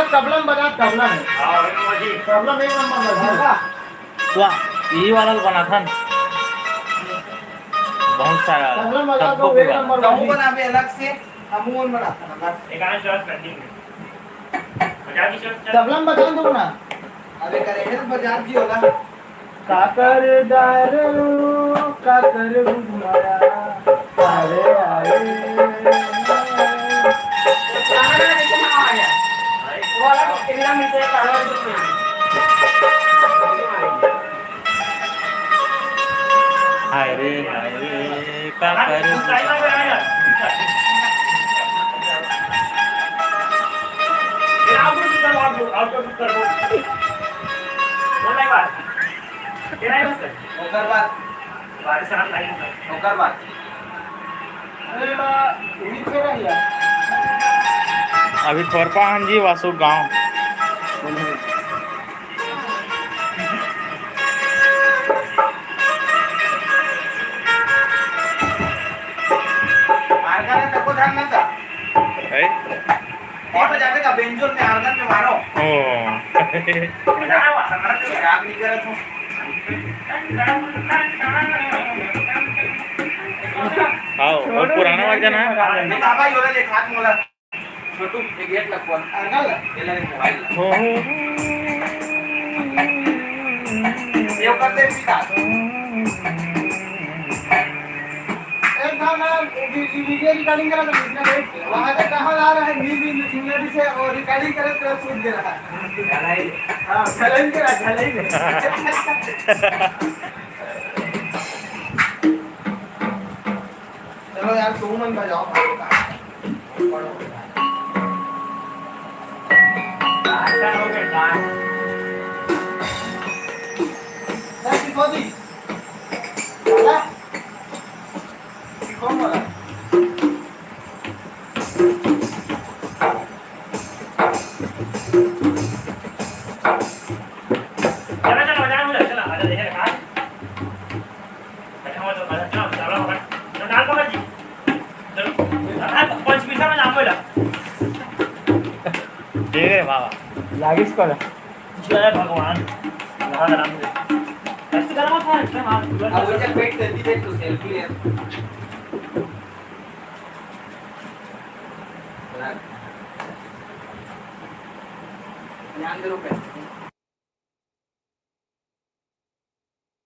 Problem बना problem है। Problem एक नंबर बना वाह यही वाला बना था बहुत सारा प्रॉब्लम बना सबको तो एक नंबर तो बना भी अलग से अमूल बना था अलग एक आना शॉट पेंडिंग है बजा की शॉट प्रॉब्लम बता दो ना। अबे करेंगे तो बाजार की होगा काकर दारू काकर बुझमाया अरे अरे पुराना गाना जैसे ना आ गया वो वाला केरला में से काला हाय रे का कर अभी खोरपाहन जी वासु गांव जाने का बेंजोर में आर्गन में मारो राग नहीं करे तो हाँ और पुराना वर्जन है नहीं बाबा ये वाला देख हाथ मोला छोटू एक गेट लगवा आर्गन ले ले मोबाइल ये करते भी था एक था मैं वीडियो रिकॉर्डिंग करा था वहां से कहां आ रहा है नींद सिंगड़ी से और रिकॉर्डिंग करे तो सूट दे रहा है हां चैलेंज करा चैलेंज चलो यार तुम मन बजाओ मोदी वाला कौन वाला चला चला बजा मुझे चला आजा देखे खा बैठा हुआ तो बजा चला चला होगा तो डाल को बजी चलो हां 5 मिनट में नाम बोला ठीक है बाबा लागिस कर जय भगवान राम राम ऐसे करना था क्या हां अब वो जब पेट देती देख तो सेल्फी ले ध्यान दे रुपए